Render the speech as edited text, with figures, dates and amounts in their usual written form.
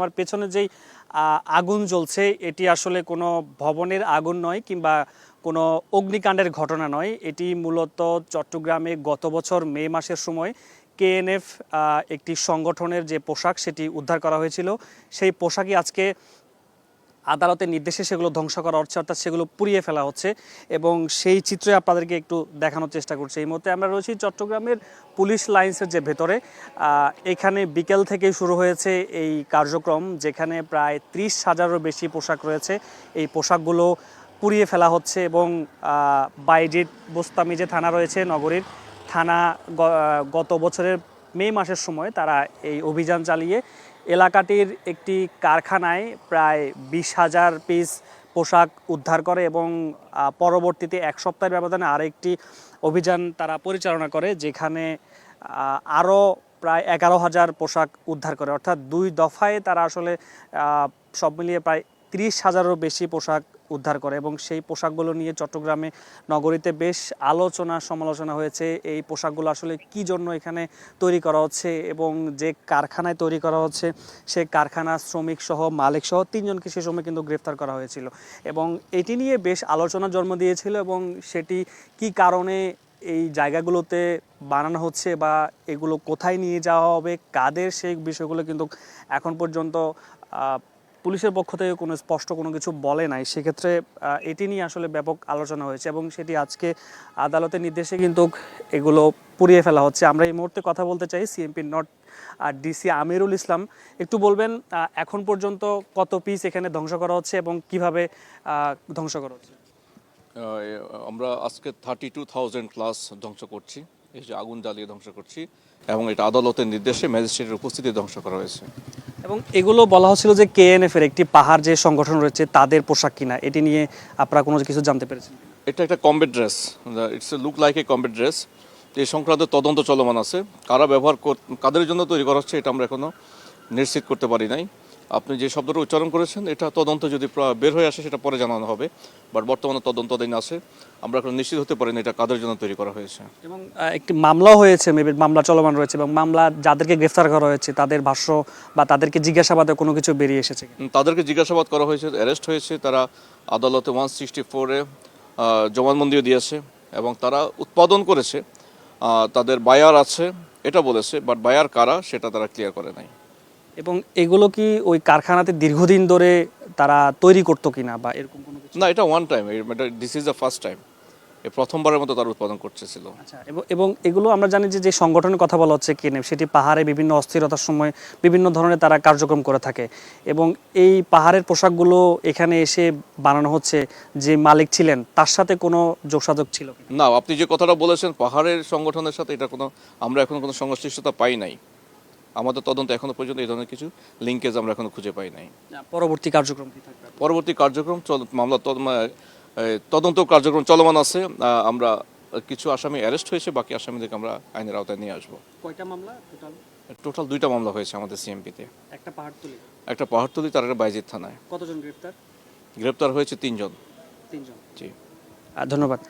আমার পেছনে যেই আগুন জ্বলছে এটি আসলে কোনো ভবনের আগুন নয় কিংবা কোনো অগ্নিকাণ্ডের ঘটনা নয়। এটি মূলত চট্টগ্রামে গত বছর মে মাসের সময় কেএনএফ একটি সংগঠনের যে পোশাক সেটি উদ্ধার করা হয়েছিল। সেই পোশাকই আজকে আদালতের নির্দেশে সেগুলো ধ্বংস করা হচ্ছে, অর্থাৎ সেগুলো পুড়িয়ে ফেলা হচ্ছে এবং সেই চিত্রে আপনাদেরকে একটু দেখানোর চেষ্টা করছি। এই মুহূর্তে আমরা রয়েছি চট্টগ্রামের পুলিশ লাইন্সের যে ভেতরে। এখানে বিকেল থেকেই শুরু হয়েছে এই কার্যক্রম, যেখানে প্রায় 30,000-এরও বেশি পোশাক রয়েছে। এই পোশাকগুলো পুড়িয়ে ফেলা হচ্ছে এবং বাইজিৎ বোস্তামি যে থানা রয়েছে নগরীর থানা, গত বছরের মে মাসের সময় তারা এই অভিযান চালিয়ে এলাকাটির একটি কারখানায় প্রায় 20,000 পিস পোশাক উদ্ধার করে এবং পরবর্তীতে এক সপ্তাহের ব্যবধানে আরেকটি অভিযান তারা পরিচালনা করে, যেখানে আরও প্রায় 11,000 পোশাক উদ্ধার করে। অর্থাৎ 2 দফায় তারা আসলে সব মিলিয়ে প্রায় 30,000-এরও বেশি পোশাক উদ্ধার করে এবং সেই পোশাকগুলো নিয়ে চট্টগ্রামে নগরীতে বেশ আলোচনা সমালোচনা হয়েছে। এই পোশাকগুলো আসলে কি জন্য এখানে তৈরি করা হচ্ছে এবং যে কারখানায় তৈরি করা হচ্ছে সেই কারখানার শ্রমিক সহ মালিক সহ 3 জনকে সে সময় কিন্তু গ্রেফতার করা হয়েছিল এবং এটি নিয়ে বেশ আলোচনা জন্ম দিয়েছিল এবং সেটি কি কারণে এই জায়গাগুলোতে বানানো হচ্ছে বা এগুলো কোথায় নিয়ে যাওয়া হবে, কাদের, সেই বিষয়গুলো কিন্তু এখন পর্যন্ত পুলিশের পক্ষ থেকে কোনো স্পষ্ট কোনো কিছু বলে নাই। সেক্ষেত্রে এটি নিয়ে আসলে ব্যাপক আলোচনা হয়েছে এবং সেটি আজকে আদালতের নির্দেশে কিন্তু এগুলো পুড়িয়ে ফেলা হচ্ছে। আমরা এই মুহূর্তে কথা বলতে চাই CMP north DC Amirul Islam. একটু বলবেন এখন পর্যন্ত কত পিস এখানে ধ্বংস করা হচ্ছে এবং কিভাবে ধ্বংস করা হচ্ছে? আমরা আজকে 32,000 প্লাস ধ্বংস করছি, এই যে আগুন জ্বালিয়ে ধ্বংস করছি এবং এটা আদালতের নির্দেশে ম্যাজিস্ট্রেটের উপস্থিতি ধ্বংস করা হয়েছে। এবং এগুলো বলা হচ্ছিল যে কেএনএফ এর একটি পাহাড় যে সংগঠন রয়েছে তাদের পোশাক কিনা, এটি নিয়ে আপনারা কোনো কিছু জানতে পেরেছেন? এটা একটা combat dress, it's look like a combat dress. এই সংক্রান্ত তদন্ত চলমান আছে। কারা কাদের জন্য তৈরি করা হচ্ছে এটা আমরা এখনো নিশ্চিত করতে পারি নাই। আপনি যে শব্দটা উচ্চারণ করেছেন এটা তদন্ত যদি বের হয়ে আসে সেটা পরে জানানো হবে, বাট বর্তমানে তদন্তাধীন আছে। আমরা এখন নিশ্চিত হতে পারি না এটা কাদের জন্য তৈরি করা হয়েছে। এবং একটি মামলাও হয়েছে, মেবি মামলা চলমান রয়েছে এবং মামলা যাদেরকে গ্রেফতার করা হয়েছে তাদের ভাষ্য বা তাদেরকে জিজ্ঞাসাবাদে কোনো কিছু বেরিয়ে এসেছে? তাদেরকে জিজ্ঞাসাবাদ করা হয়েছে, অ্যারেস্ট হয়েছে, তারা আদালতে 164-এ জবানবন্দিও দিয়েছে এবং তারা উৎপাদন করেছে, তাদের বায়ার আছে এটা বলেছে, বাট বায়ার কারা সেটা তারা ক্লিয়ার করে নাই। এবং এগুলো কি ওই কারখানাতে দীর্ঘদিন ধরে তারা তৈরি করতো কিনা বা এরকম কোনো কিছু? না, এটা one time, this is the first time, এই প্রথমবারের মতো তারা উৎপাদন করতেছিল। আচ্ছা, এবং এগুলো আমরা জানি যে সংগঠনের কথা বলা হচ্ছে কেএনএফ, সেটি পাহাড়ে বিভিন্ন অস্থিরতার সময় বিভিন্ন ধরনের তারা কার্যক্রম করে থাকে এবং এই পাহাড়ের পোশাকগুলো এখানে এসে বানানো হচ্ছে, যে মালিক ছিলেন তার সাথে কোনো যোগসাযোগ ছিল? না, আপনি যে কথাটা বলেছেন পাহাড়ের সংগঠনের সাথে এটা আমরা এখনো কোনো সংশ্লিষ্টতা পাই নাই। আমাদের তদন্ত এখনো পর্যন্ত এই ধরনের কিছু লিঙ্কেজ আমরা এখনো খুঁজে পাই নাই। পরবর্তী কার্যক্রম কি থাকবে? পরবর্তী কার্যক্রম মামলা তদন্ত কার্যক্রম চলমান আছে। আমরা কিছু আসামি অ্যারেস্ট হয়েছে, বাকি আসামিদেরকে আমরা আইনের আওতায় নিয়ে আসবো। কয়টা মামলা টোটাল 2টা মামলা হয়েছে আমাদের সিএমপিতে। একটা পাহাড়তলী, একটা পাহাড়তলী, তার একটা বাইজিৎ থানায়। কতজন গ্রেফতার? গ্রেপ্তার হয়েছে 3 জন। 3 জন। জি, ধন্যবাদ।